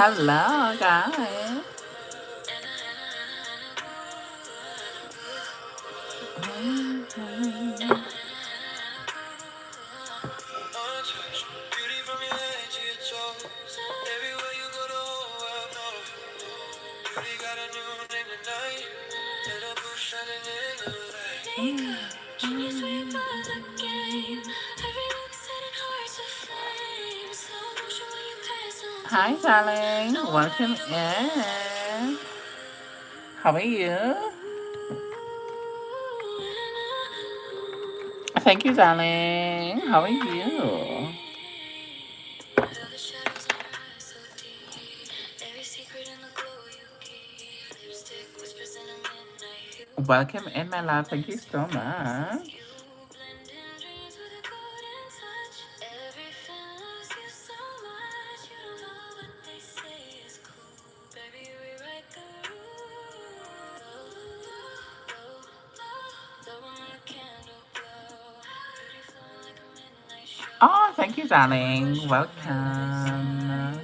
Hello, guys. Hi, darling. Welcome in. How are you? Thank you, darling. How are you? Welcome in, my love. Thank you so much. Oh, thank you, darling. Welcome.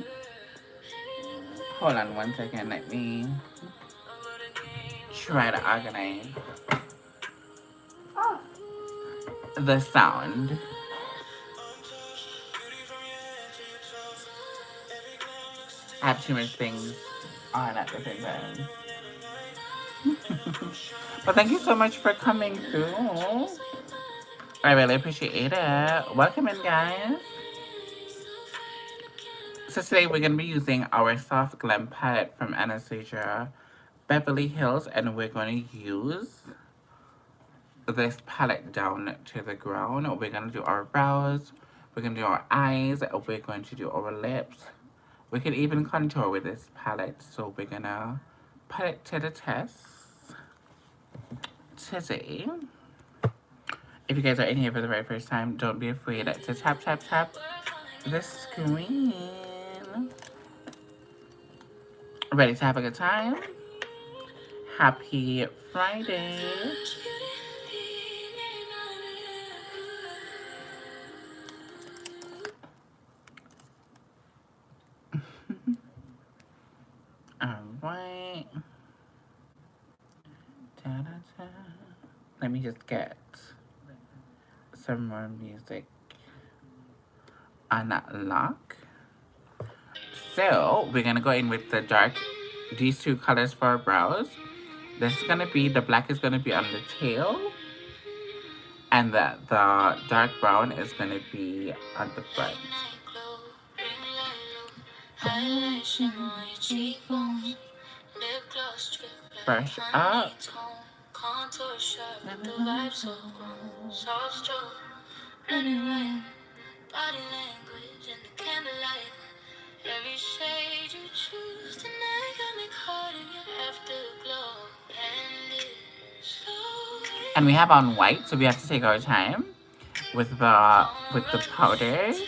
Hold on one second. Let me try to organize the sound. I have too much things on at the same time. But thank you so much for coming through. I really appreciate it. Welcome in, guys. So today we're going to be using our Soft Glam palette from Anastasia, Beverly Hills, and we're going to use this palette down to the ground. We're going to do our brows, we're going to do our eyes, we're going to do our lips. We can even contour with this palette, so we're going to put it to the test today. If you guys are in here for the very first time, don't be afraid to tap the screen. Ready to have a good time? Happy Friday. Alright. Let me just get some more music on that lock. So we're gonna go in with the dark, these two colors for our brows. This is gonna be, the black is gonna be on the tail, and the dark brown is gonna be on the front. Brush up. Every shade you choose tonight got me caught in your afterglow. And we have on white, so we have to take our time with the powders.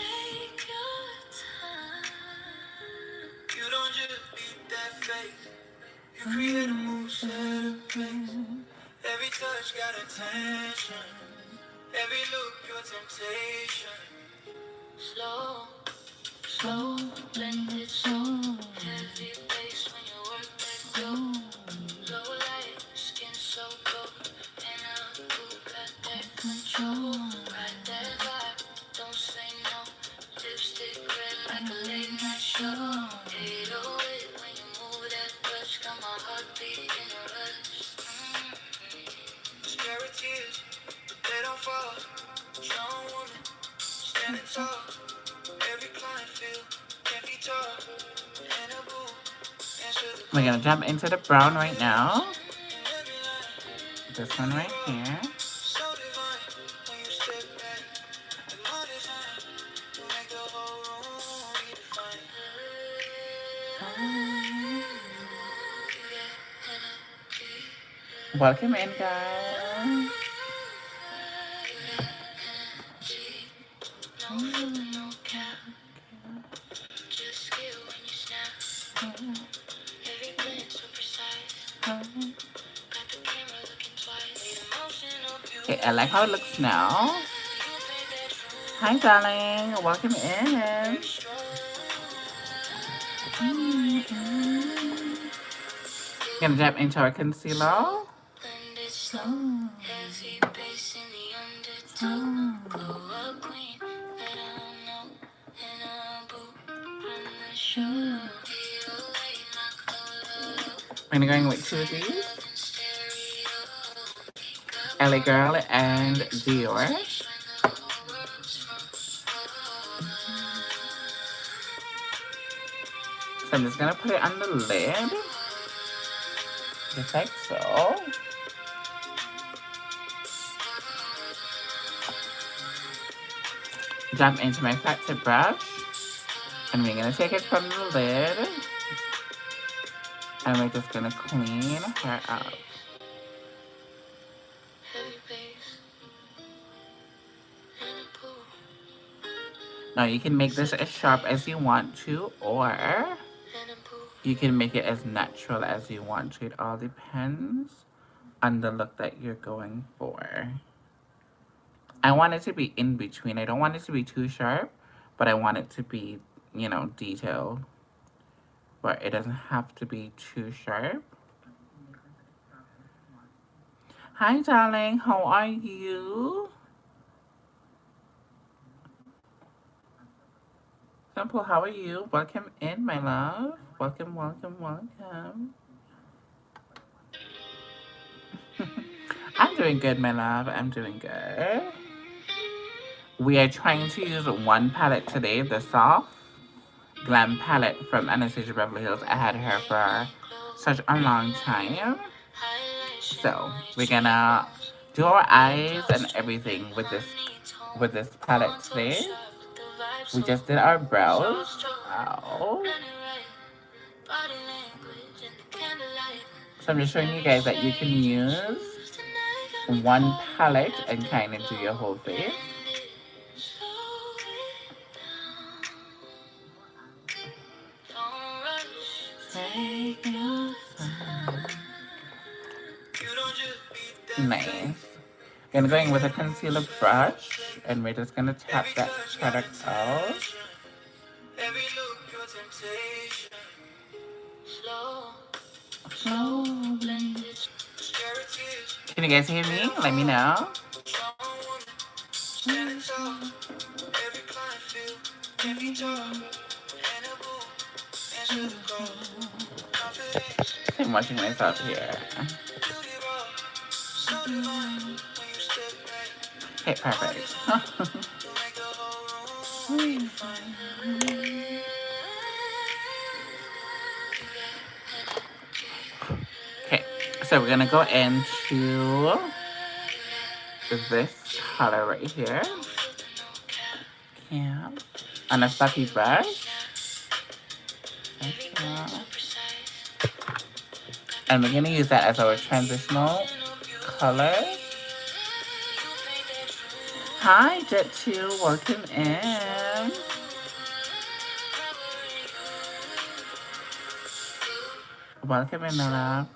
Create a mood, set a place. Every touch got attention. Every look, your temptation. Slow, slow, blended slow. Heavy bass when you work that glow. Low light, skin so gold. And a boot got that control. Ride that vibe, don't say no. Lipstick red like a late night show. 808 when you move that brush, got my heartbeat in a rush. Scary tears, they don't fall. Strong woman, standing tall. Every client feel, can't be tall. And a boo, we're gonna jump into the brown right now. This one right here. Welcome in, guys. Okay, I like how it looks now. Hi, darling. Welcome in. Gonna jump into our concealer. I'm gonna go with two of these. LA Girl and Dior. So I'm just gonna put it on the lid. Just like so. Jump into my flat tip brush. And we're gonna take it from the lid. And we're just gonna clean her up. Now you can make this as sharp as you want to, or you can make it as natural as you want to. It all depends on the look that you're going for. I want it to be in between. I don't want it to be too sharp, but I want it to be, you know, detailed. But it doesn't have to be too sharp. Hi, darling. How are you? Simple, how are you? Welcome in, my love. Welcome, welcome, welcome. I'm doing good, my love. I'm doing good. We are trying to use one palette today, the soft Glam palette from Anastasia Beverly Hills. I had her for such a long time. So we're gonna do our eyes and everything with this palette today. We just did our brows. Ow. So I'm just showing you guys that you can use one palette and kind of do your whole face. Nice. Gonna go in with a concealer brush, and we're just gonna tap that product out. Can you guys hear me? Let me know. I'm watching myself here. Okay, perfect. Okay, so we're gonna go into this color right here. Yeah, on a fluffy brush. And we're gonna use that as our transitional color. Hi, Jet2, welcome in. Welcome in, Nala.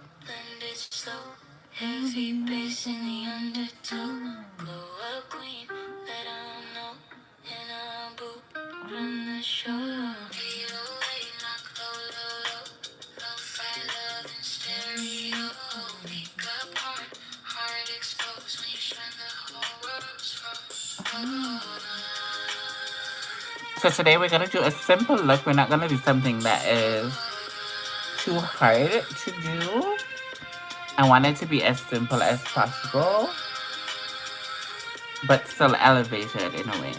So today we're gonna do a simple look. We're not gonna do something that is too hard to do. I want it to be as simple as possible, but still elevated in a way.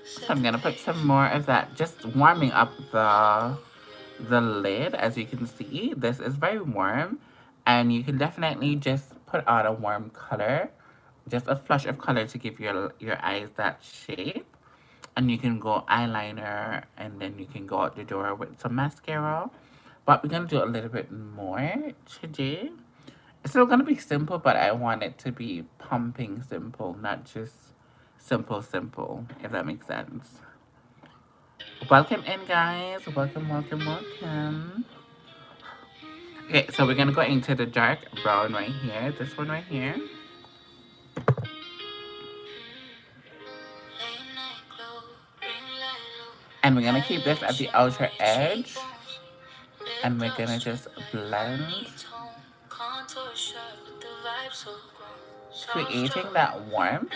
So I'm gonna put some more of that, just warming up the lid. As you can see, this is very warm, and you can definitely just put on a warm color, just a flush of color to give your eyes that shape. And you can go eyeliner, and then you can go out the door with some mascara. But we're gonna do a little bit more today. It's still gonna be simple, but I want it to be pumping simple, not just simple simple, if that makes sense. Welcome in, guys. Welcome, welcome, welcome. Okay, so we're gonna go into the dark brown right here. This one right here. And we're gonna keep this at the outer edge. And we're gonna just blend, creating that warmth.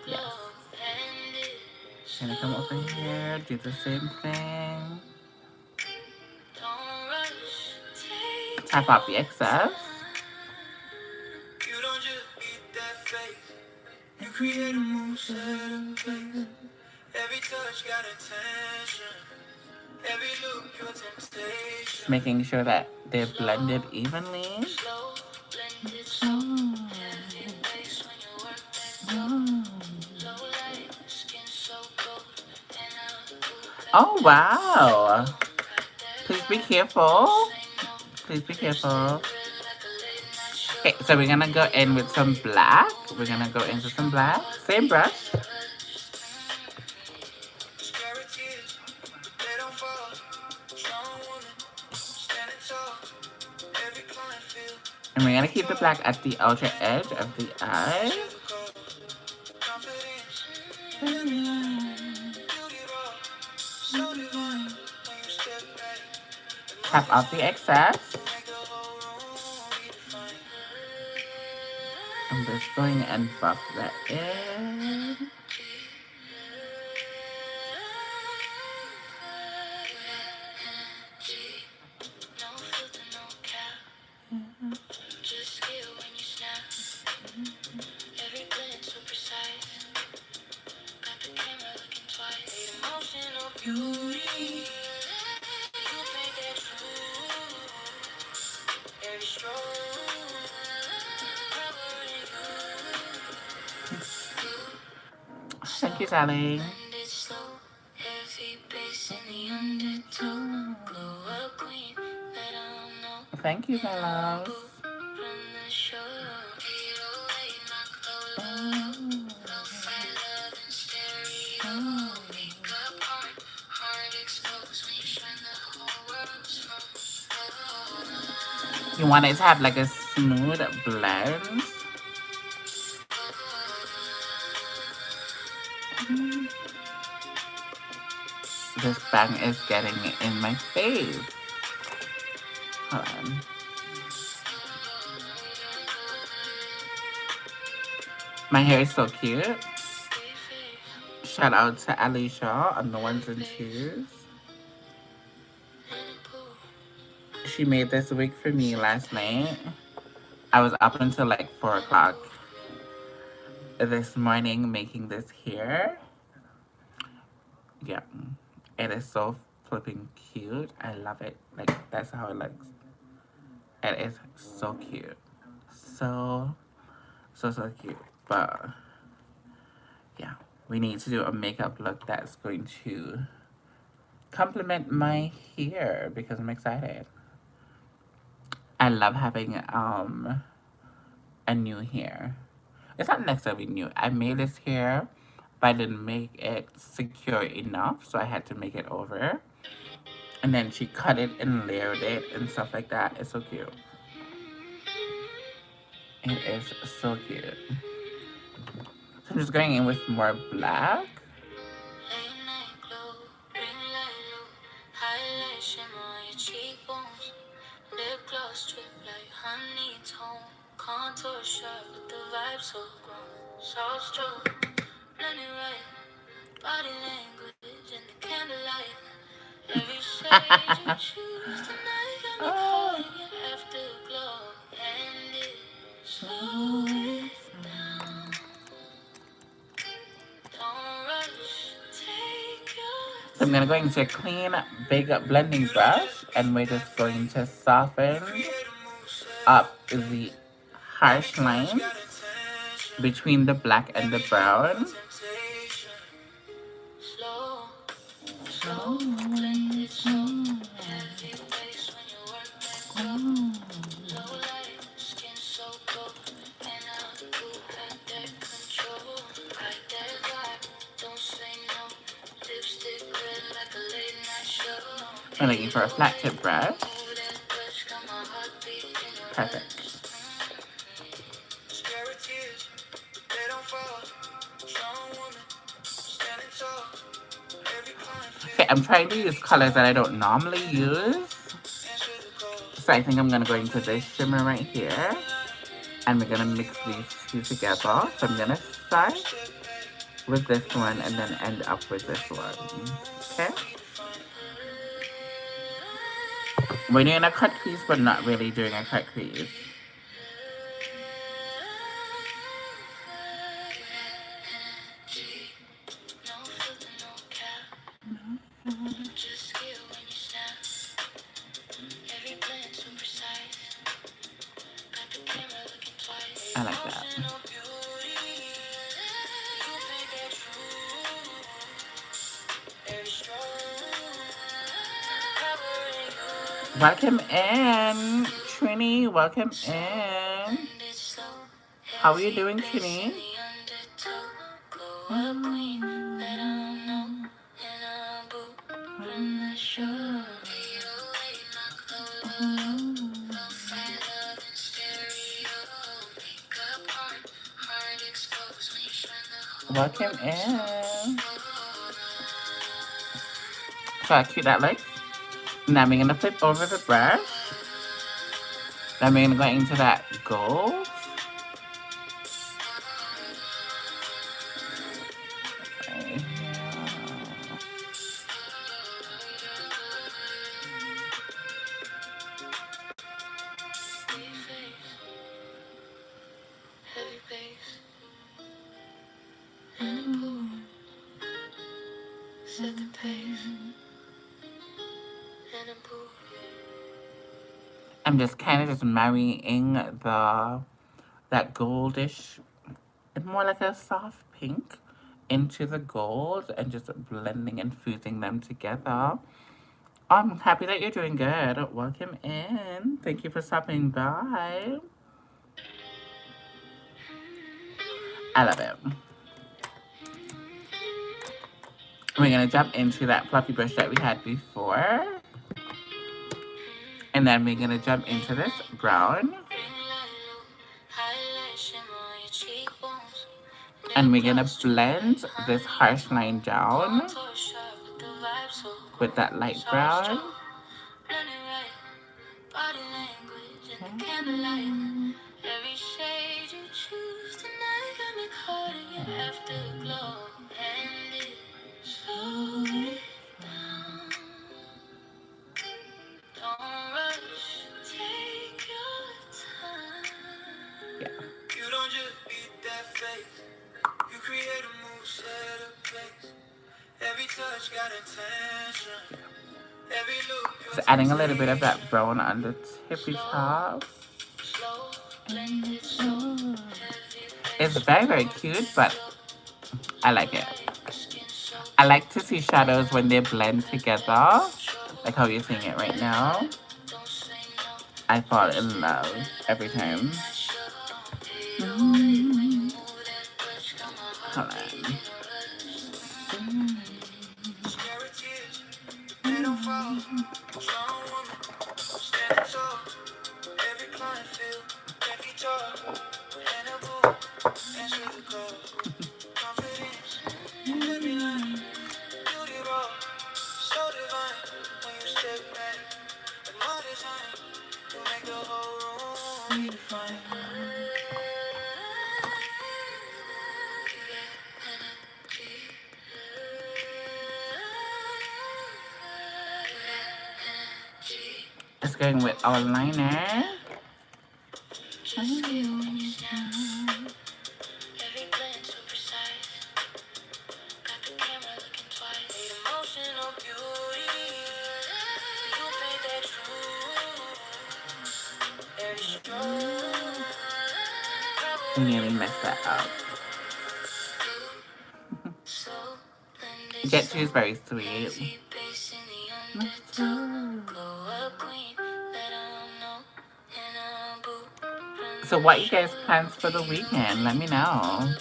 Yes. Gonna come over here, do the same thing. Tap off the excess. You don't just beat that face. You create a mood, set a place. Every touch got attention. Every look, your temptation. Just making sure that they're blended evenly. Oh, wow. Please be careful. Please be careful. Okay, so we're gonna go in with some black. We're gonna go into some black. Same brush. And we're gonna keep the black at the outer edge of the eye. Tap off the excess. I'm just going and buff that in. Thank you, darling. Thank you, my love. You want it to have like a smooth blend. This bang is getting in my face. Hold on. My hair is so cute. Shout out to Alicia on the ones and twos. She made this wig for me last night. I was up until like 4 o'clock this morning making this hair. Yeah, it is so flipping cute. I love it. Like, that's how it looks. It is so cute. So cute. But yeah, we need to do a makeup look that's going to complement my hair because I'm excited. I love having a new hair. It's not necessarily new. I made this hair, but I didn't make it secure enough, so I had to make it over. And then she cut it and layered it and stuff like that. It's so cute. It is so cute. So I'm just going in with more black. Contour sharp with the vibe so grown. So strong, blending right. Body language and the candlelight. Every shade you choose tonight got me caught in your afterglow. And it slow it down. Don't rush, take your So I'm gonna go into a clean, big blending brush, and we're just going to soften up the harsh lines between the black and the brown. I'm looking for a flat tip brush. Perfect. Okay, I'm trying to use colors that I don't normally use. So I think I'm gonna go into this shimmer right here. And we're gonna mix these two together. So I'm gonna start with this one and then end up with this one. Okay? We're doing a cut crease, but not really doing a cut crease. I like that. Welcome in, Trini. Welcome in. How are you doing, Trini? Welcome in. So I keep that like. Now we're gonna flip over the brush. Then we're gonna go into that gold. Right I'm just kind of just marrying that goldish, it's more like a soft pink, into the gold and just blending and fusing them together. I'm happy that you're doing good. Welcome in. Thank you for stopping by. I love it. We're gonna jump into that fluffy brush that we had before. And then we're gonna jump into this brown. And we're gonna blend this harsh line down with that light brown. Yeah. Just adding a little bit of that brown on the tippy top. It's very, very cute, but I like it. I like to see shadows when they blend together, like how you're seeing it right now. I fall in love every time. Hold on. It's going with our liner. Nearly messed that up. Get to is very sweet. So what you guys plans for the weekend? Let me know.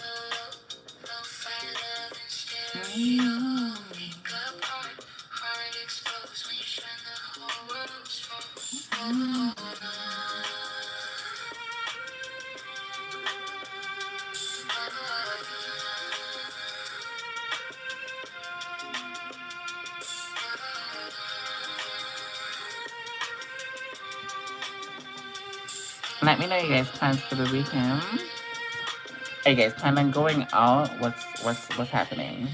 Let me know you guys plans for the weekend. Are you guys planning on going out? What's happening?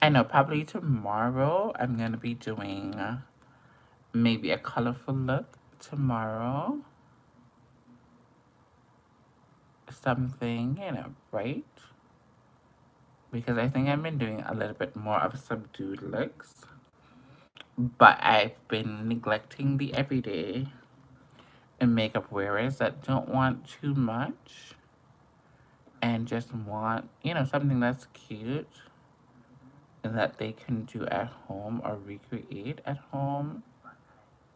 I know probably tomorrow I'm gonna be doing maybe a colorful look tomorrow. Something, bright. Because I think I've been doing a little bit more of subdued looks. But I've been neglecting the everyday and makeup wearers that don't want too much and just want, something that's cute that they can do at home or recreate at home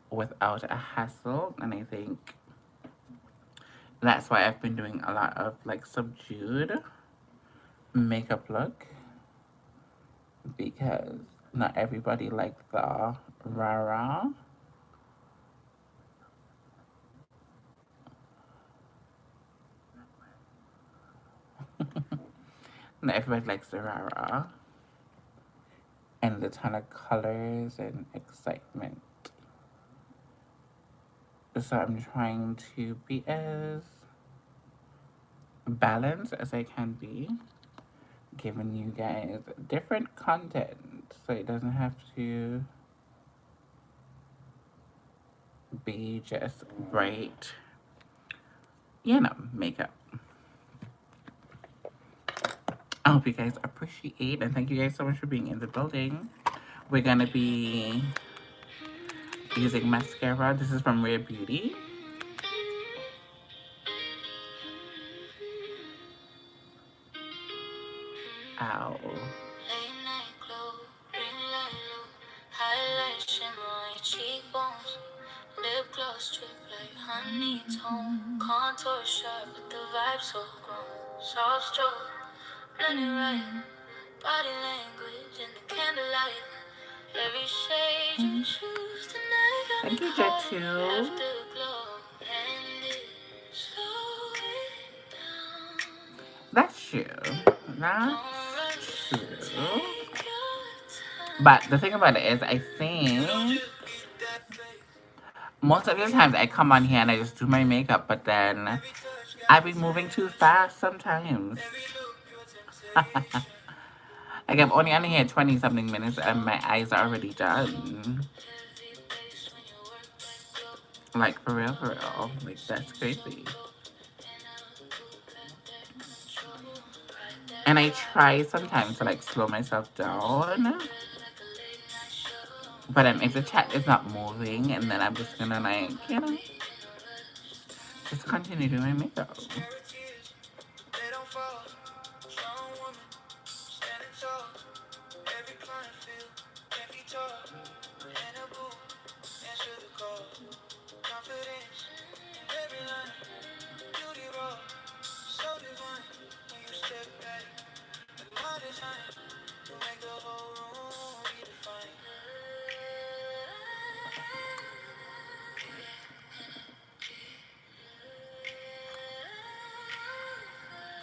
without a hassle. And I think that's why I've been doing a lot of like subdued makeup look, because not everybody likes the rah-rah. Not everybody likes the rah-rah and the ton of colors and excitement. So I'm trying to be as balanced as I can be, giving you guys different content so it doesn't have to be just bright, makeup. I hope you guys appreciate, and thank you guys so much for being in the building. We're gonna be using mascara. This is from Rare Beauty. Ow. Lip gloss drip like honey tone. Contour sharp with the vibe so grown. Soft stroke, blending right. Body language in the candlelight. Every shade you choose tonight. Thank you, Jet2. That's true. That's true. But the thing about it is, I think most of the times I come on here and I just do my makeup, but then I be moving too fast sometimes. Like I'm only on here 20 something minutes and my eyes are already done. Like for real, for real. Like that's crazy. And I try sometimes to like slow myself down. But if the chat is not moving, and then I'm just gonna like, just continue doing my makeup.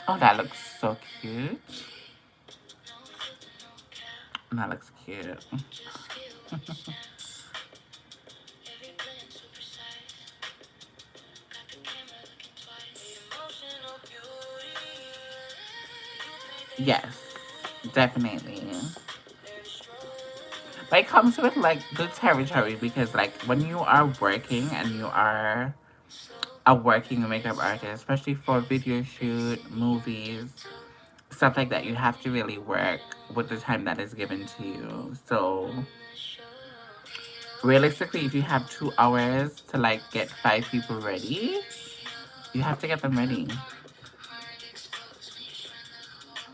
Oh, that looks so cute. That looks cute. Yes, definitely. But it comes with like good territory, because like when you are working and you are a working makeup artist, especially for video shoot, movies, stuff like that. You have to really work with the time that is given to you. So realistically, if you have 2 hours to like get 5 people ready, you have to get them ready.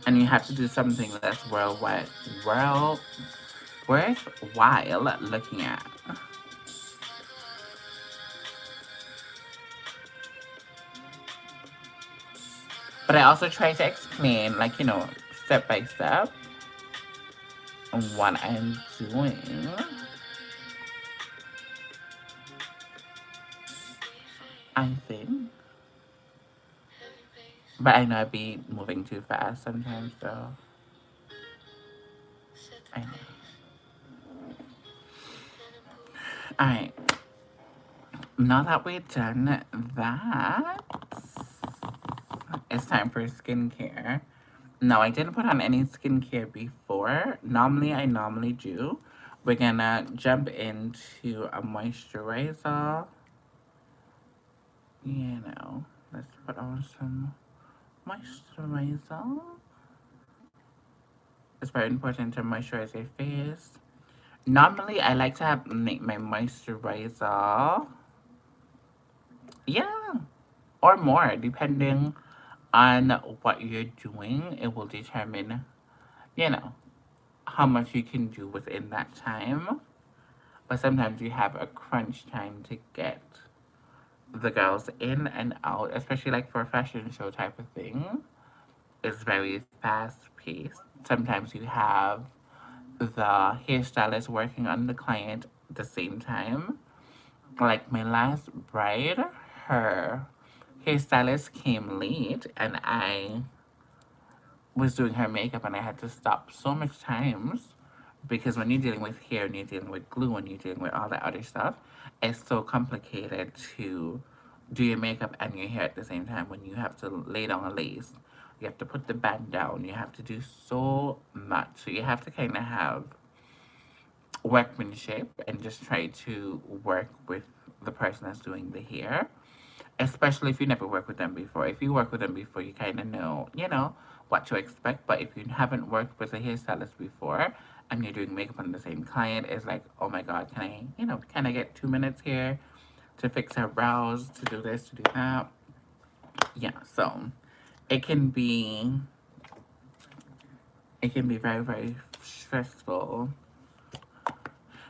And you have to do something that's worthwhile looking at. But I also try to explain, like, step by step what I'm doing. I think. But I know I'd be moving too fast sometimes, so I know. Alright. Now that we've done that, it's time for skincare. No, I didn't put on any skincare before. I normally do. We're gonna jump into a moisturizer. Let's put on some moisturizer. It's very important to moisturize your face. Normally, I like to make my moisturizer, yeah, or more, depending on what you're doing. It will determine, you know, how much you can do within that time. But sometimes you have a crunch time to get the girls in and out, especially like for a fashion show type of thing. It's very fast paced. Sometimes you have the hairstylist working on the client at the same time. Like my last bride, her hairstylist came late and I was doing her makeup and I had to stop so much times because when you're dealing with hair and you're dealing with glue and you're dealing with all that other stuff, it's so complicated to do your makeup and your hair at the same time when you have to lay down a lace. You have to put the band down. You have to do so much. So you have to kind of have workmanship and just try to work with the person that's doing the hair, especially if you never worked with them before. If you work with them before, you kind of know, what to expect. But if you haven't worked with a hairstylist before and you're doing makeup on the same client, it's like, oh my God, can I get 2 minutes here to fix her brows, to do this, to do that? Yeah, so it can be, very, very stressful.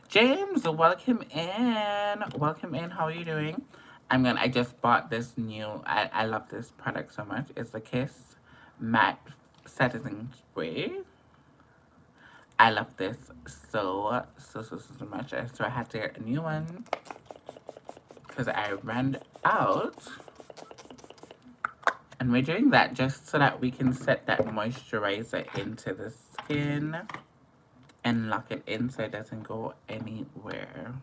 James, welcome in. Welcome in. How are you doing? I just bought this new, I love this product so much. It's the Kiss Matte Setting Spray. I love this so much. So I had to get a new one because I ran out. And we're doing that just so that we can set that moisturizer into the skin and lock it in so it doesn't go anywhere.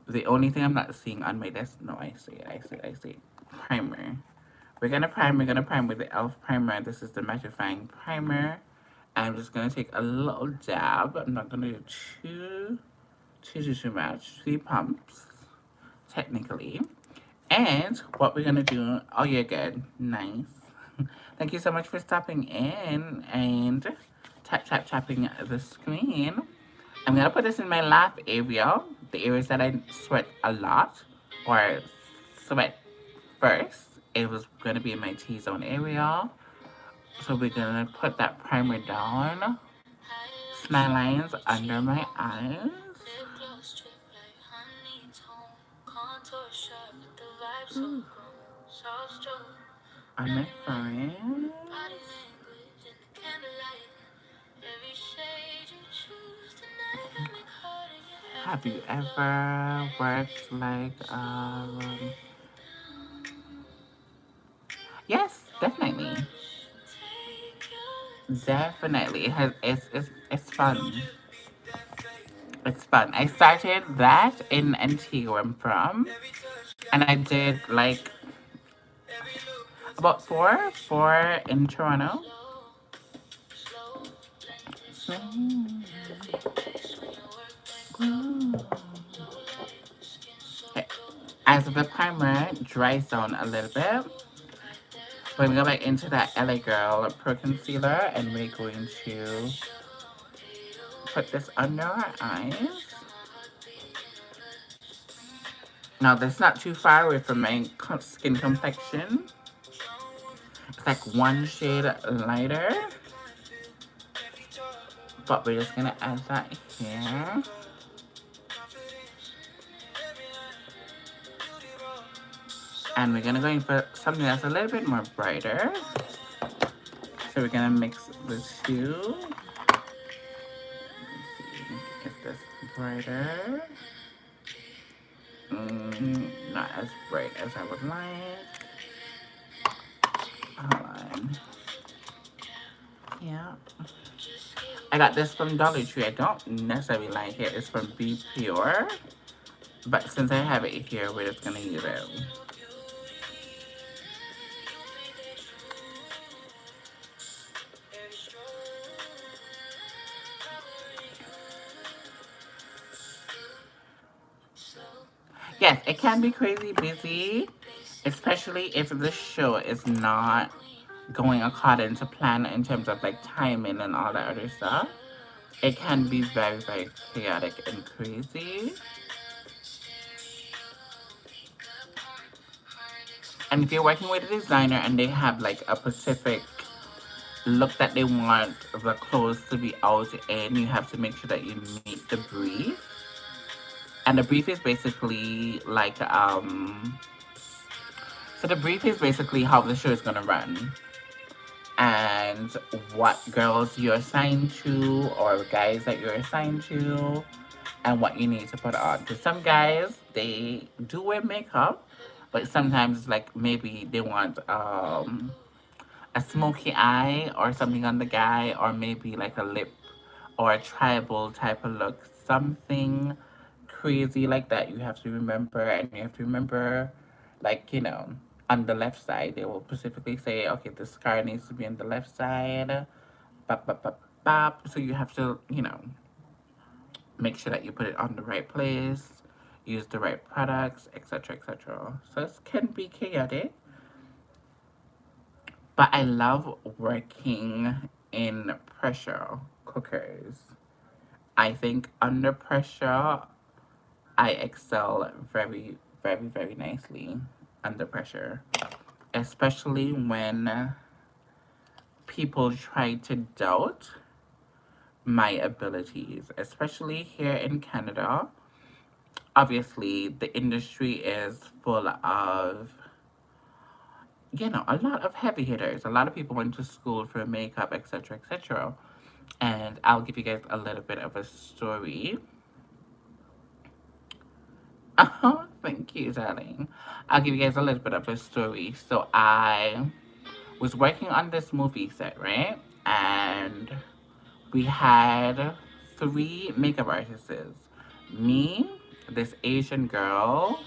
The only thing I'm not seeing on my desk, no, I see it. Primer. We're gonna prime with the e.l.f. primer. This is the mattifying primer. I'm just gonna take a little dab. I'm not gonna do too much. 3 pumps, technically. And what we're gonna do, oh, you're good, nice. Thank you so much for stopping in and tapping the screen. I'm gonna put this in my lap area, the areas that I sweat a lot or sweat first. It was gonna be in my T-zone area. So we're gonna put that primer down. Smile lines under my eyes. Ooh. On my forehead. Have you ever worked like yes, definitely. Definitely. It's fun. It's fun. I started that in Antigua where I'm from. And I did like about four in Toronto. Okay. As the primer dries down a little bit, we're going to go back into that LA Girl Pro Concealer and we're going to put this under our eyes. Now, this is not too far away from my skin complexion. It's like one shade lighter. But we're just going to add that here. And we're going to go in for something that's a little bit more brighter. So we're going to mix the two. Let's see if this brighter. Not as bright as I would like. Hold on. Yeah. I got this from Dollar Tree. I don't necessarily like it. It's from Be Pure. But since I have it here, we're just going to use it. Yes, it can be crazy busy, especially if the show is not going according to plan in terms of like timing and all that other stuff. It can be very, very chaotic and crazy. And if you're working with a designer and they have like a specific look that they want the clothes to be out in, you have to make sure that you meet the brief. And the brief is basically like so the brief is basically how the show is gonna run and what girls you're assigned to or guys that you're assigned to and what you need to put on. Because some guys, they do wear makeup, but sometimes like maybe they want a smoky eye or something on the guy, or maybe like a lip or a tribal type of look, something crazy like that. You have to remember, and you have to remember, like, you know, on the left side, they will specifically say, okay, the scar needs to be on the left side. Bop, bop, bop, bop. So you have to, you know, make sure that you put it on the right place, use the right products, etc., etc. So it can be chaotic, but I love working in pressure cookers. I think under pressure, I excel very, very, very nicely under pressure, especially when people try to doubt my abilities, especially here in Canada. Obviously, the industry is full of, you know, a lot of heavy hitters. A lot of people went to school for makeup, etc., etc. And I'll give you guys a little bit of a story. Oh, thank you, darling. I'll give you guys a little bit of a story. So I was working on this movie set, right? And we had three makeup artists. Me, this Asian girl,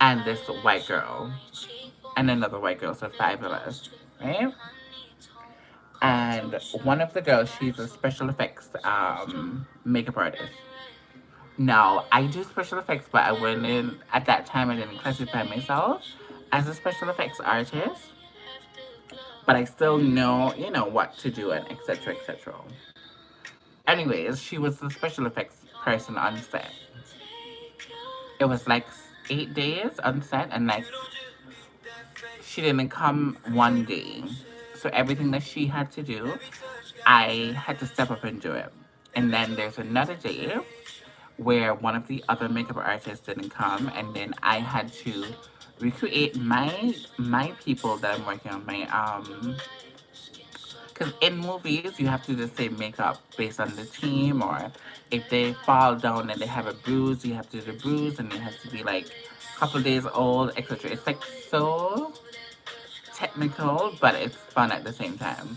and this white girl, and another white girl, so five of us, right? And one of the girls, she's a special effects makeup artist. Now, I do special effects, but I wouldn't, at that time, I didn't classify myself as a special effects artist. But I still know, you know, what to do and etc. etc. Anyways, she was the special effects person on set. It was like 8 days on set, and like she didn't come one day. So everything that she had to do, I had to step up and do it. And then there's another day where one of the other makeup artists didn't come, and then I had to recreate my people that I'm working on my because in movies you have to do the same makeup based on the team, or if they fall down and they have a bruise, you have to do the bruise, and it has to be like a couple days old, etc. It's like so technical, but it's fun at the same time.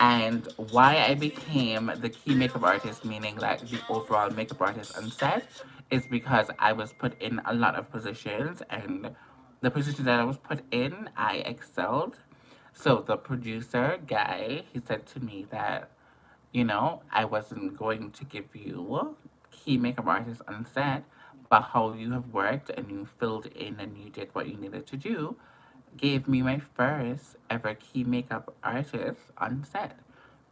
And why I became the key makeup artist, meaning like the overall makeup artist on set, is because I was put in a lot of positions, and the positions that I was put in, I excelled. So the producer guy, he said to me that, you know, I wasn't going to give you key makeup artist on set, but how you have worked and you filled in and you did what you needed to do gave me my first ever key makeup artist on set.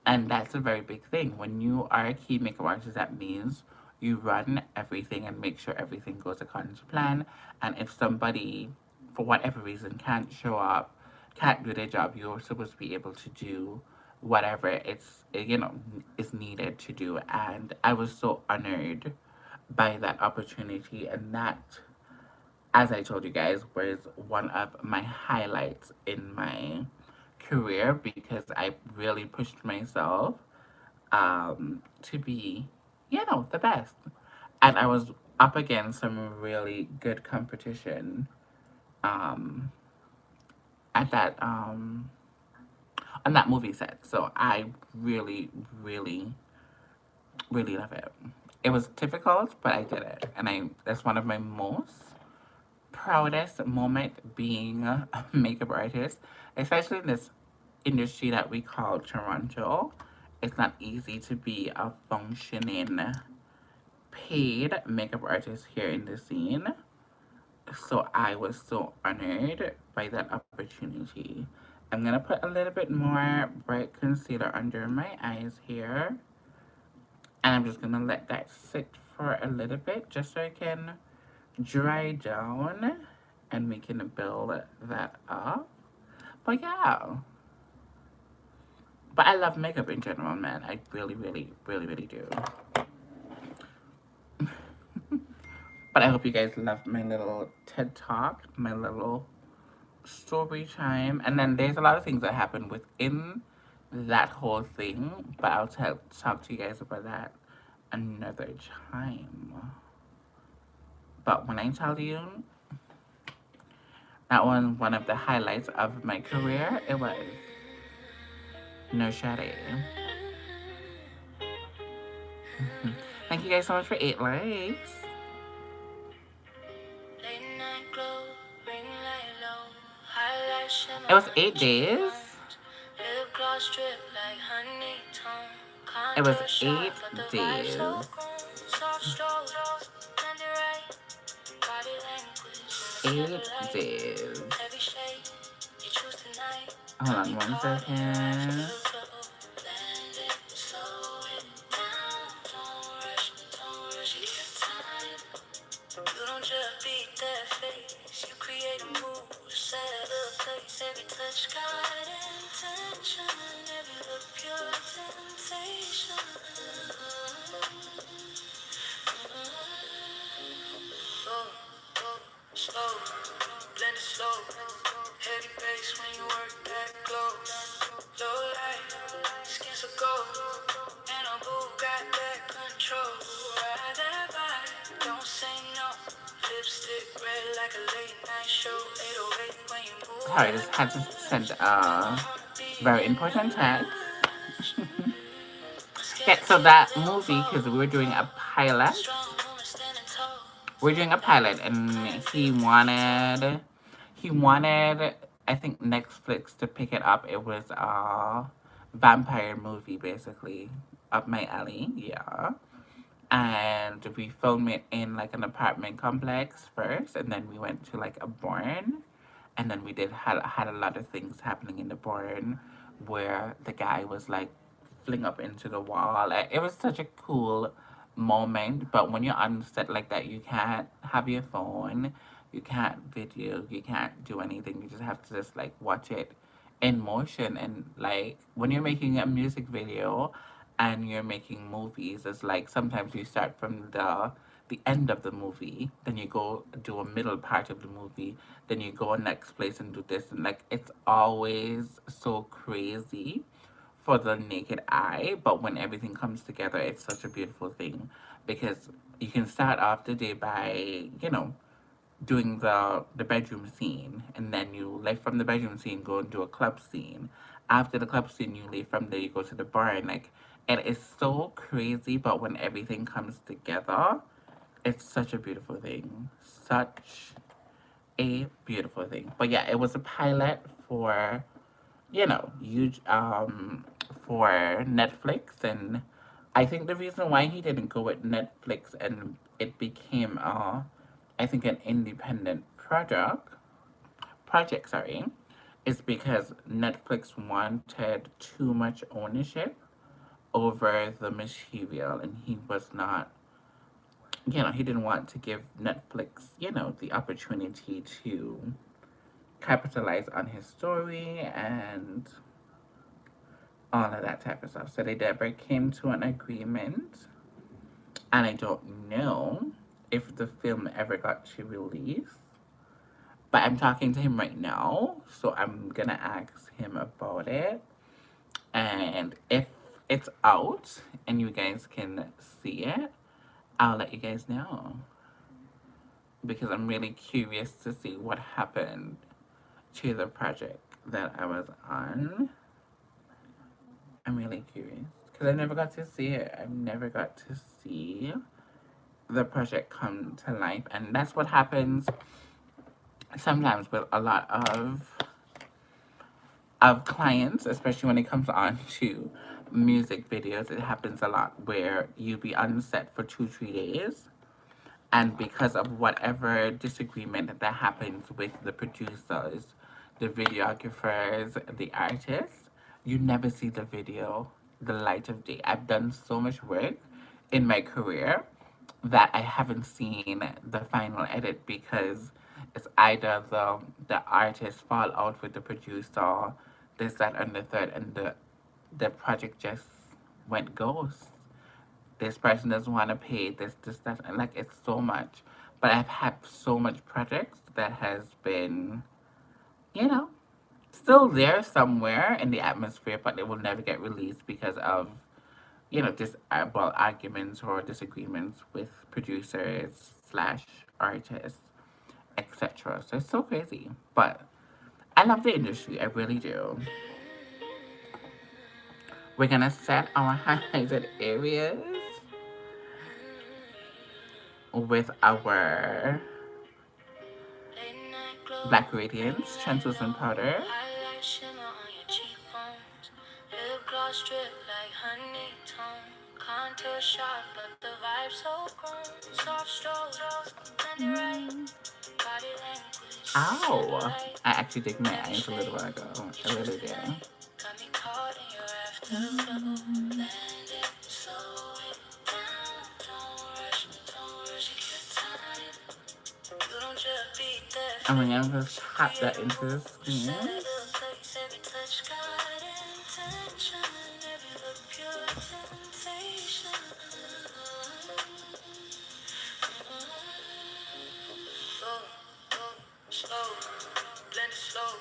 And that's a very big thing. When you are a key makeup artist, that means you run everything and make sure everything goes according to plan. And if somebody, for whatever reason, can't show up, can't do their job, you're supposed to be able to do whatever is needed to do. And I was so honored by that opportunity, and that, as I told you guys, was one of my highlights in my career because I really pushed myself to be, the best. And I was up against some really good competition um, at that on that movie set. So I really, really, really love it. It was difficult, but I did it, and I that's one of my most proudest moment being a makeup artist, especially in this industry that we call Toronto. It's not easy to be a functioning paid makeup artist here in the scene. So I was so honored by that opportunity. I'm gonna put a little bit more bright concealer under my eyes here. And I'm just gonna let that sit for a little bit just so it can dry down and we can build that up. But yeah. But I love makeup in general, man. I really, really, really, really do. But I hope you guys love my little TED Talk, my little story time. And then there's a lot of things that happen within that whole thing. But I'll talk to you guys about that another time. But when I tell you that was one of the highlights of my career, it was no shade. Thank you guys so much for 8 likes. It was 8 days. It was 8 days. 8 days. Hold on 1 second. Sorry, I just had to send a very important text. Yeah, so that movie, because we were doing a pilot. We're doing a pilot, and he wanted, I think, Netflix to pick it up. It was a vampire movie, basically, up my alley, yeah. And we filmed it in like an apartment complex first, and then we went to like a barn, and then we had a lot of things happening in the barn where the guy was like fling up into the wall. It was such a cool moment, but when you're on set like that, you can't have your phone, you can't video, you can't do anything. You just have to just like watch it in motion. And like when you're making a music video and you're making movies, it's like sometimes you start from the end of the movie, then you go do a middle part of the movie, then you go next place and do this, and like it's always so crazy for the naked eye, but when everything comes together, it's such a beautiful thing because you can start off the day by, doing the bedroom scene, and then you leave from the bedroom scene, go and do a club scene. After the club scene, you leave from there, you go to the bar, and like it is so crazy, but when everything comes together, it's such a beautiful thing. Such a beautiful thing. But yeah, it was a pilot for, huge for Netflix, and I think the reason why he didn't go with Netflix and it became I think an independent project, sorry, is because Netflix wanted too much ownership over the material, and he was not, he didn't want to give Netflix, the opportunity to capitalize on his story and all of that type of stuff. So they never came to an agreement, and I don't know if the film ever got to release. But I'm talking to him right now, so I'm gonna ask him about it. And if it's out and you guys can see it, I'll let you guys know. Because I'm really curious to see what happened to the project that I was on. I'm really curious. Because I never got to see it. I never got to see the project come to life. And that's what happens sometimes with a lot of clients, especially when it comes on to music videos. It happens a lot where you be on set for 2-3 days, and because of whatever disagreement that happens with the producers, the videographers, the artists, you never see the video the light of day. I've done so much work in my career that I haven't seen the final edit because it's either the artist fall out with the producer, this, that, and the third, and the project just went ghost. This person doesn't want to pay this, that, and like it's so much. But I've had so much projects that has been, you know, still there somewhere in the atmosphere, but it will never get released because of, arguments or disagreements with producers slash artists, etc. So it's so crazy. But I love the industry. I really do. We're gonna set our highlighted areas with our Black Radiance translucent powder. Highlight shimmer on your cheekbones. Lip gloss drip like honeycomb. Contour sharp, but the vibe so grown. Soft stroke, blend it right. Body language, Ow! I actually did my eyes a little while ago. I really did. got me caught in your afterglow. Blend it, slow it down. Don't rush, take your time. You don't just beat that. And we're gonna just tap that into the skin. Every touch got intention. Every look pure temptation. Slow, slow, blend it slow.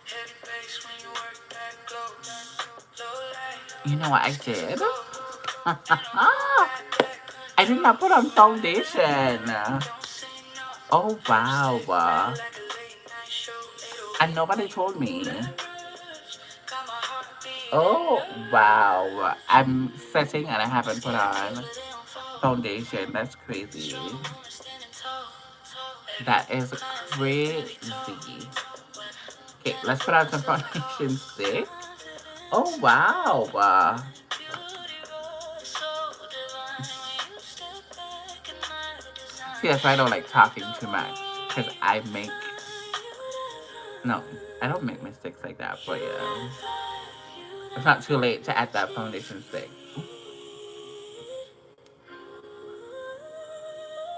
Heavy bass when you work that glow. Low light. You know what I did? I did not put on foundation. Oh wow. And nobody told me. Oh wow. I'm setting and I haven't put on foundation. That's crazy. That is crazy. Okay, let's put on some foundation stick. Oh wow. See, that's why I don't like talking too much. Because no, I don't make mistakes like that, but yeah. It's not too late to add that foundation stick.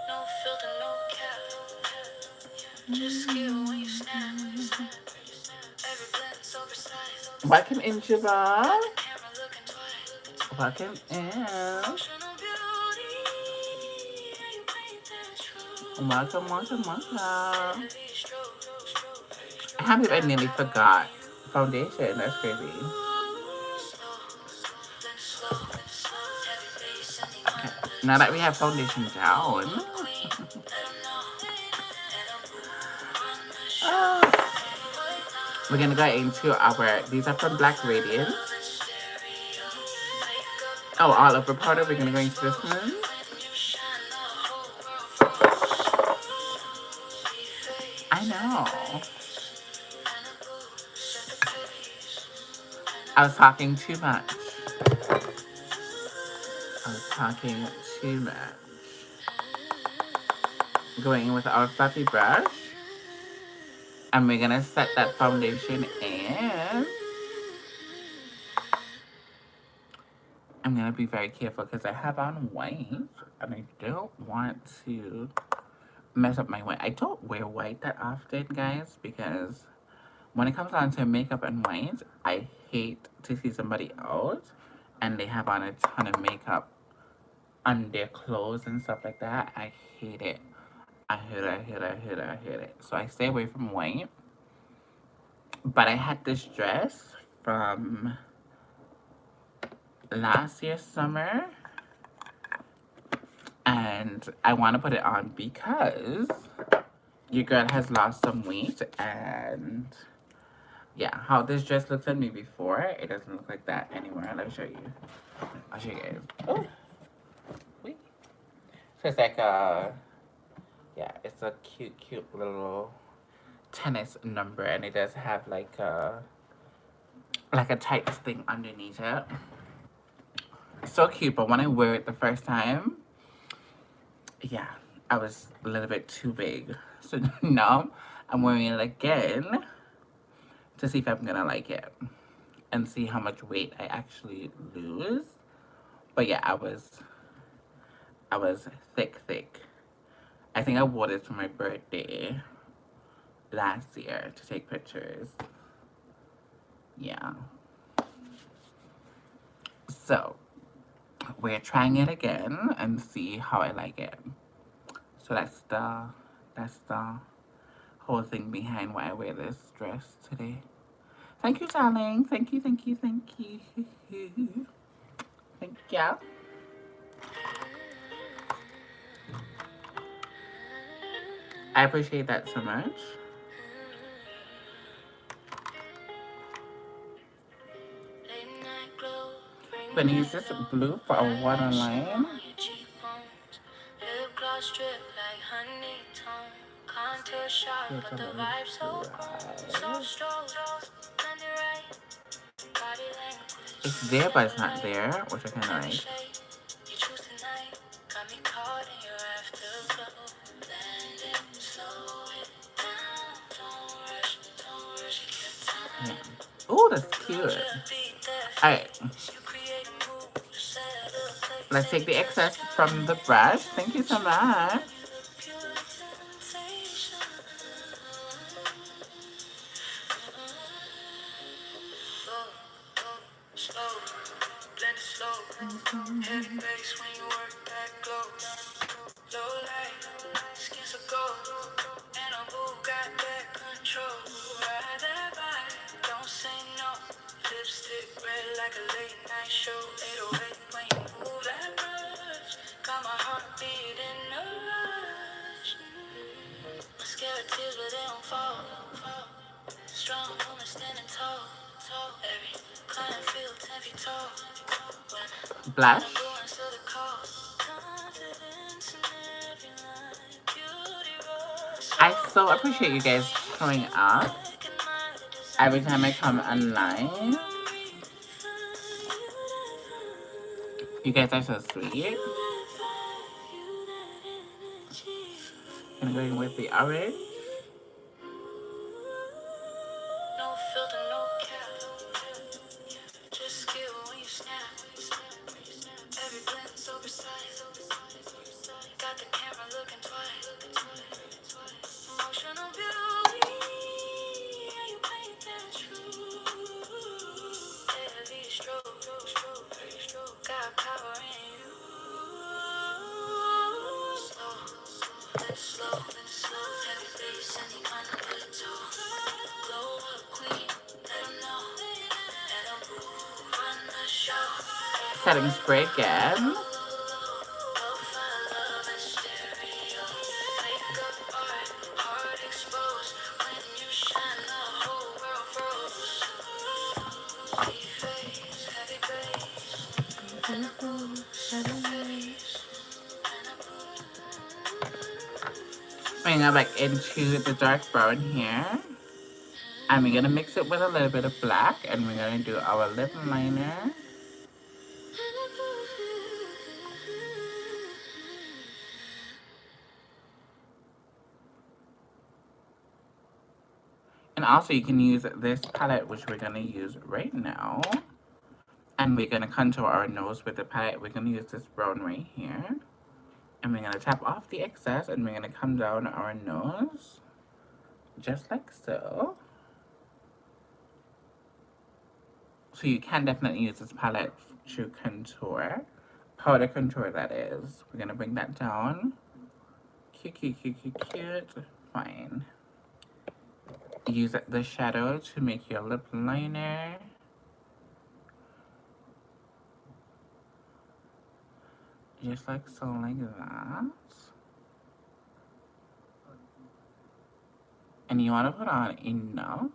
No filter, no cap. Just skill when you snap. Every blend so precise. Welcome in, Jabba. Got the camera looking twice. Welcome in. Emotional beauty. Yeah, you paint that truth. Welcome. Heavy stroke. I can't believe I nearly forgot foundation. That's crazy. Okay, now that we have foundation down, we're gonna go into our. These are from Black Radiance. Oh, all over powder. We're gonna go into this one. I know. I was talking too much. going in with our fluffy brush. And we're gonna set that foundation in. I'm gonna be very careful because I have on white and I don't want to mess up my white. I don't wear white that often, guys, because when it comes down to makeup and white, I hate to see somebody else and they have on a ton of makeup on their clothes and stuff like that. I hate it. I hate it, I hate it, I hate it, I hate it. So I stay away from white. But I had this dress from last year's summer and I want to put it on because your girl has lost some weight and yeah, how this dress looks on me before, it doesn't look like that anymore. Let me show you. I'll show you guys. Oh, wait. So it's like a, yeah, it's a cute, cute little tennis number and it does have like a tight thing underneath it. So cute, but when I wear it the first time, yeah, I was a little bit too big. So now I'm wearing it again to see if I'm gonna like it and see how much weight I actually lose. But yeah, I was thick, thick. I think I wore this for my birthday last year to take pictures. Yeah. So we're trying it again and see how I like it. So that's the whole thing behind why I wear this dress today. Thank you, darling. Thank you, thank you, thank you. Thank you. I appreciate that so much. I'm gonna use this blue for a waterline. It's there, but it's not there, which I kind of like. Yeah. Oh, that's cute. Alright. Let's take the excess from the brush. Thank you so much. Blush. I so appreciate you guys showing up every time I come online. You guys are so sweet. I'm going with the orange. Setting spray again. Bring it back into the dark brown here. And we're gonna mix it with a little bit of black and we're gonna do our lip liner. And also you can use this palette, which we're going to use right now. And we're going to contour our nose with the palette. We're going to use this brown right here. And we're going to tap off the excess and we're going to come down our nose. Just like so. So you can definitely use this palette to contour. Powder contour, that is. We're going to bring that down. Cute, cute, cute, cute, cute. Fine. Use the shadow to make your lip liner. Just like so, like that. And you want to put on enough.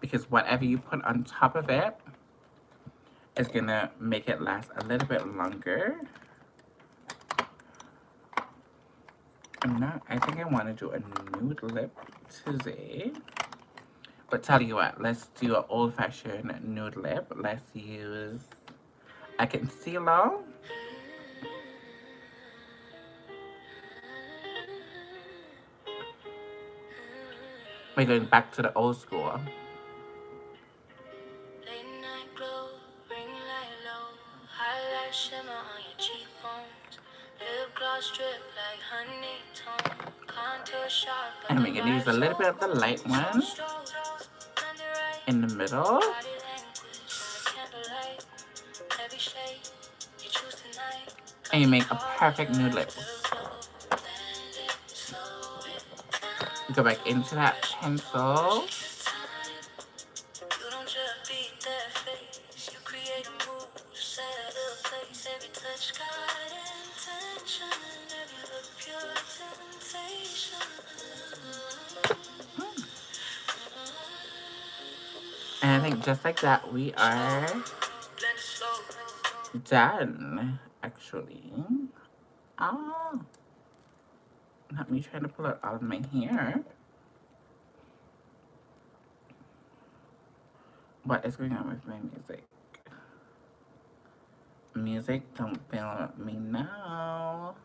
Because whatever you put on top of it is going to make it last a little bit longer. I think I want to do a nude lip today. But tell you what, let's do an old-fashioned nude lip. Let's use a concealer. We're going back to the old school. And we're going to use a little bit of the light one in the middle. And you make a perfect nude lip. Go back into that pencil. And I think just like that, we are done, actually. Oh, let me try to pull it out of my hair. What is going on with my music? Music, don't fail me now.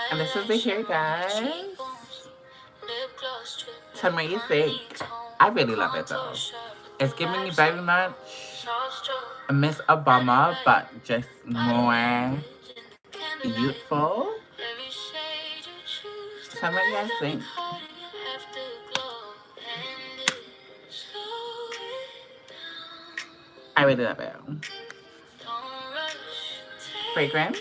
And this is the hair, guys. Tell me what you think. I really love it though. It's giving me very much Miss Obama, but just more youthful. Tell me what you guys think. I really love it. Fragrance.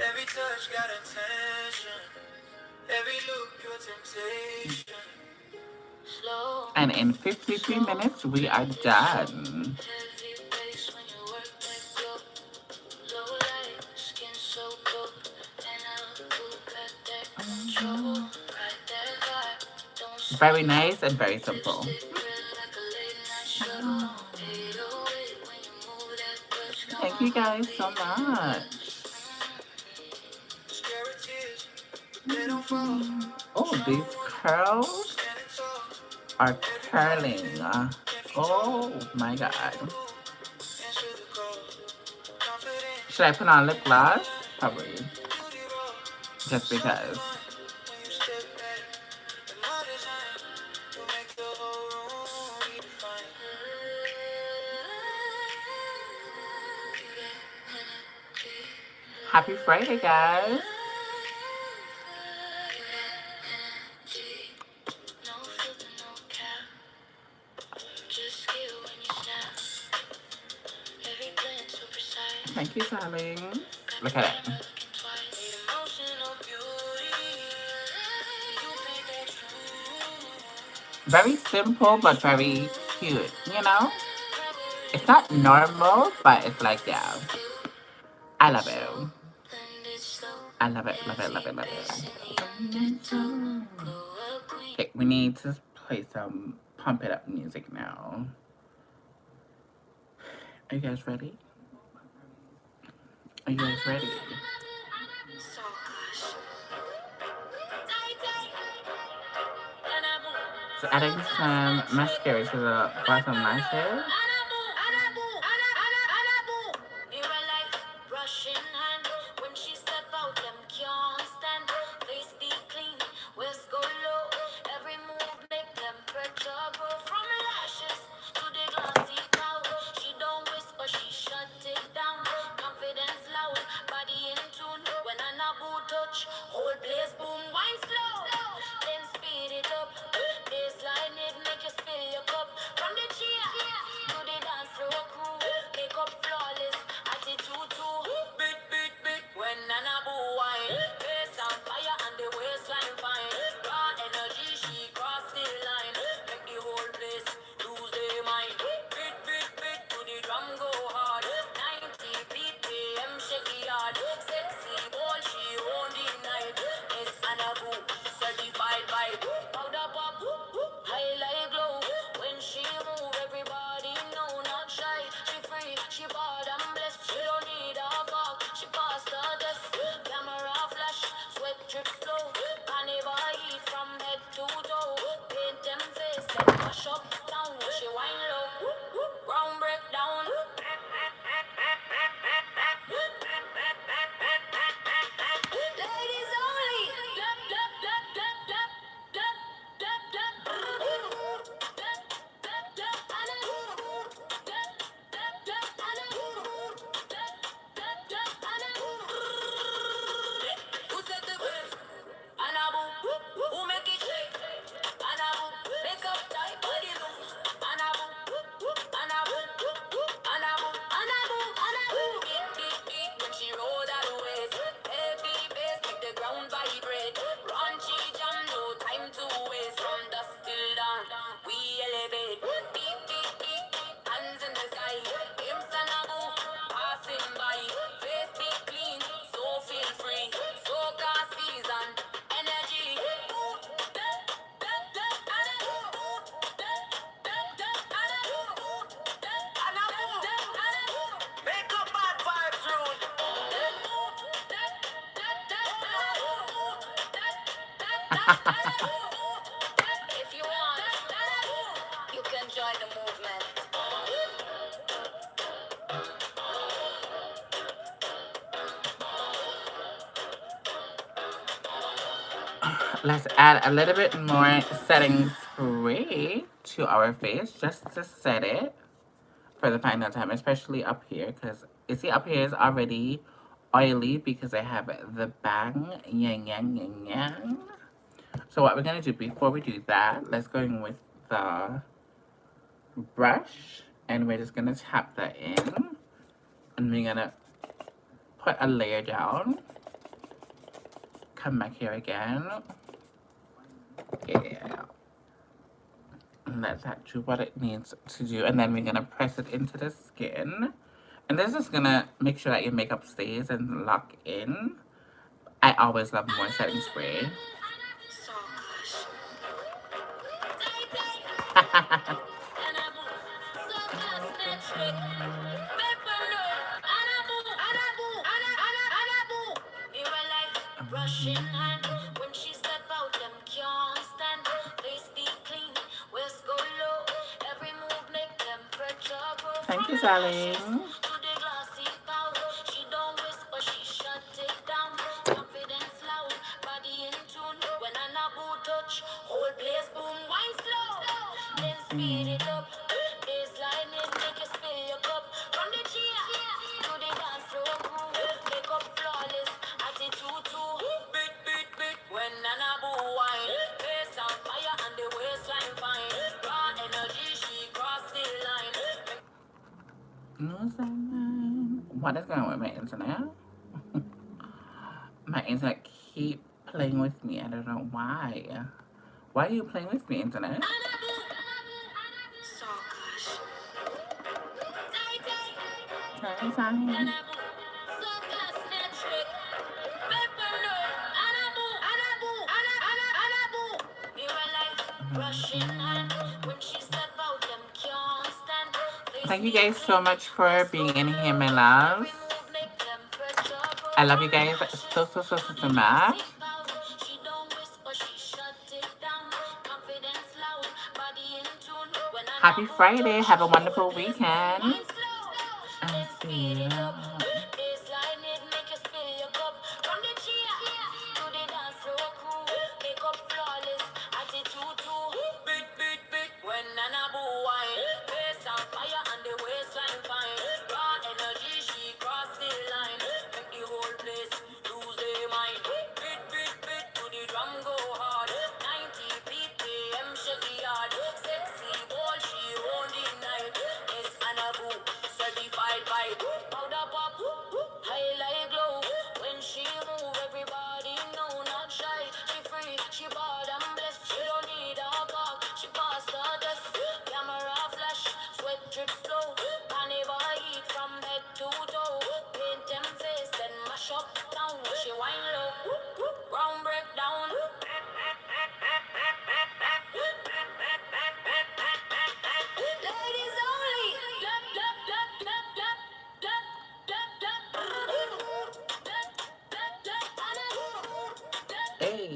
Every touch got attention. Every look your temptation. And in 53 minutes, we are done. Very nice and very simple. Thank you guys so much. Oh, these curls are curling. Oh my god. Should I put on lip gloss? Probably. Just because. Happy Friday, guys. Thank you, darling. Look at it. Very simple, but very cute, you know? It's not normal, but it's like, yeah. I love it. I love it, love it, love it, love it. Okay, we need to play some pump it up music now. Are you guys ready? Are you guys ready? So adding some mascara to the bottom lashes. Let's add a little bit more setting spray to our face just to set it for the final time, especially up here, because you see up here is already oily because I have the bang, yang, yang, yang, yang. So what we're going to do before we do that, let's go in with the brush, and we're just going to tap that in, and we're going to put a layer down, come back here again, yeah, and let that do what it needs to do, and then we're going to press it into the skin, and this is going to make sure that your makeup stays and lock in. I always love more setting spray. Thank you, darling. What is going on with my internet? My internet keep playing with me. I don't know why. Why are you playing with me, internet? Brushing hand when she step out, them can't stand. Face Thank you me guys so clean, much for west go being in here, low. my Every loves. move make temperature go I love from you guys lashes so, so, so, to so, so the glossy much. bout. She don't whisper, she shut it down. Confidence loud, body in tune. When I Happy boot Friday. touch, Have a whole wonderful place move weekend. wine slow. I Then see speed it it up. up. Baseline it make you spill your cup. From the chair to the dance floor crew. Make up flawless, attitude too. Beat, beat, beat. When Nana boo wine. Face on fire and the waistline fine. Raw energy, she cross the line. Make the whole place lose their mind. Beat, beat, beat to the drum go hard. 90 BPM shake yard. Sexy ball, she own the night. Miss Anna Boo, certified vibe. Powder pop, highlight glow. When she move, everybody know not shy. She free, she bad and blessed. She don't need a call, she passed her test. Camera flash, sweat drip slow. Carnival heat from head to toe. Paint them face, then mash up town. She wine low, ground break down. Ladies only. Hey.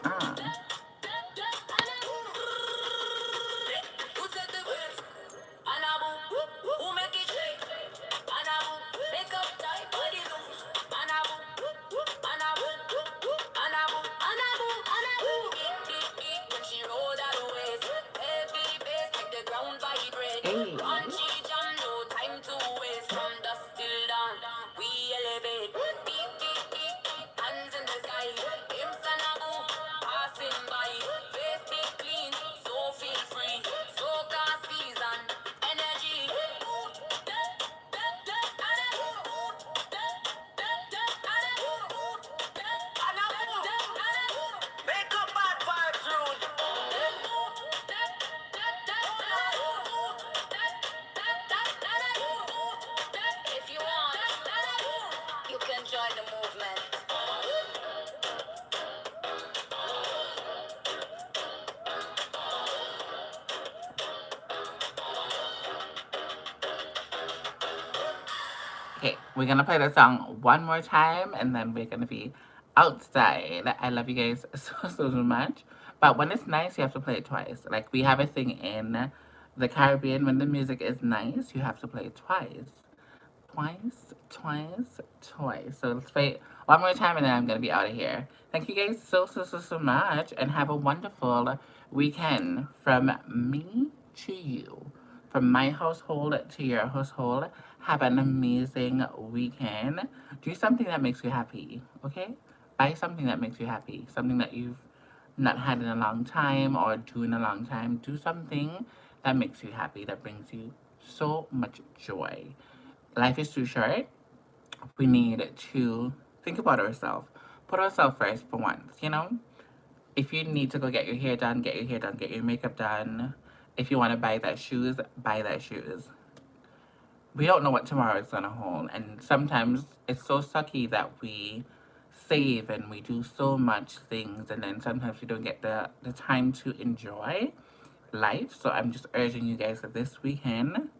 Ah. Who said the best? Anabu, who make it shake? Anabu, make up tight, body loose. Anabu, Anabu, Anabu, Anabu, Anabu. Beat, when she roll that waist. Heavy bass, make the ground vibrate. Hey. Punchy jam, no time to waste. From dusk till dawn, we elevate. Beat, hands in the sky. Hips and Anabu, passing by. Face be clean, so feel free. So class season, energy. Make up bad vibes rude. If you want, you can join the movement. Okay, we're gonna play the song one more time and then we're gonna be outside. I love you guys so, so, so much. But when it's nice, you have to play it twice. Like, we have a thing in the Caribbean, when the music is nice, you have to play it twice. Twice, twice, twice. So let's play it one more time and then I'm gonna be out of here. Thank you guys so, so, so, so much and have a wonderful weekend from me to you. From my household to your household, have an amazing weekend. Do something that makes you happy, okay? Buy something that makes you happy. Something that you've not had in a long time or do in a long time. Do something that makes you happy, that brings you so much joy. Life is too short. We need to think about ourselves. Put ourselves first for once, you know? If you need to go get your hair done, get your hair done, get your makeup done. If you want to buy that shoes, buy that shoes. We don't know what tomorrow is going to hold. And sometimes it's so sucky that we save and we do so much things and then sometimes we don't get the time to enjoy life. So I'm just urging you guys that this weekend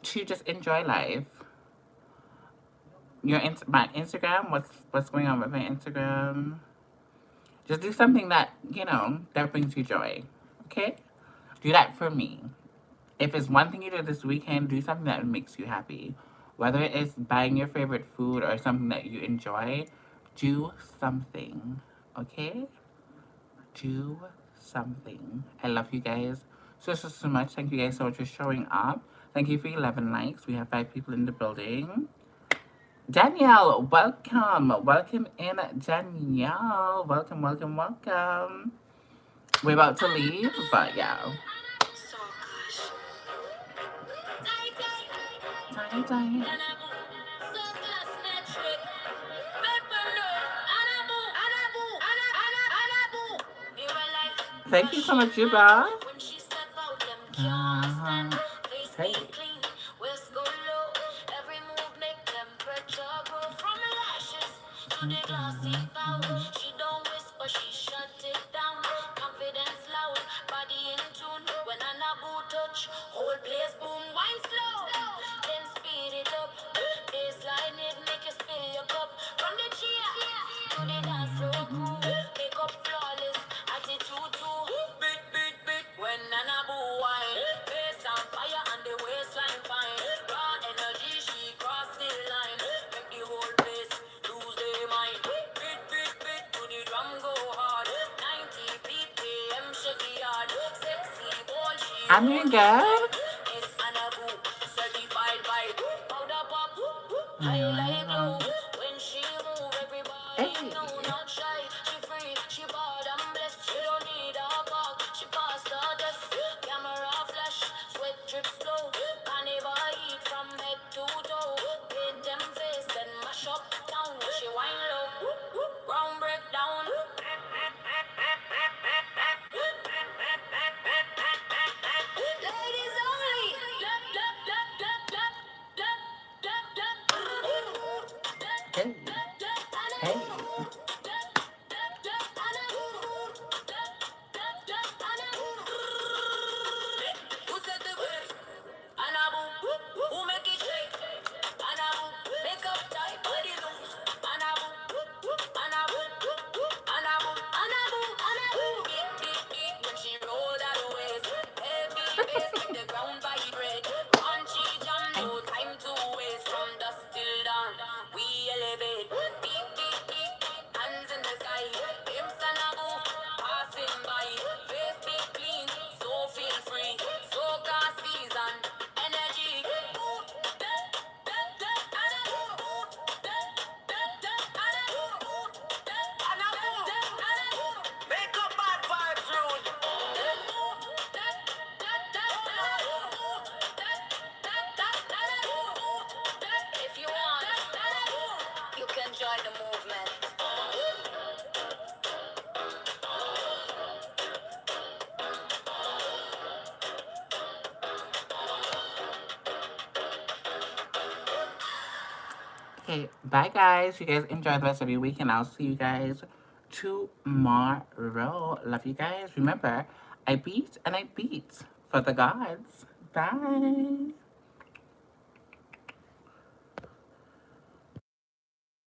to just enjoy life. My Instagram, what's going on with my Instagram? Just do something that, that brings you joy. Okay? Do that for me. If it's one thing you do this weekend, do something that makes you happy. Whether it's buying your favorite food or something that you enjoy, do something. Okay? Do something. I love you guys so, so, so much. Thank you guys so much for showing up. Thank you for 11 likes. We have 5 people in the building. Danielle, welcome. Welcome in, Danielle. Welcome, welcome, welcome. We're about to leave, but yeah. So Tiny, tiny. Thank you so much, Juba. when she step out, them can't stand. Uh-huh. Face be Hey. clean, waist go low. Every move make temperature grow from lashes to the glossy bow. She don't I'm doing good. Hey. Hey. Hey. Who said the words? Anabu, who make it shake? Anabu, make up tight, body loose. Anabu, Anabu, Anabu, Anabu, Anabu. Beat, beat, beat when she roll that waist. Heavy bass make the ground vibrate. Punchy jam, Hey. no time to waste. From dusk till dawn, we elevate. Beat, beat, beat, hands in the sky. Pimps and Abu, passing by. Face be clean, so feel free. So gas season, energy. Make up bad vibes rude. If you want, you can join the movement. Okay, bye guys. You guys enjoy the rest of your week, and I'll see you guys tomorrow. Love you guys. Remember, I beat and I beat for the gods. Bye.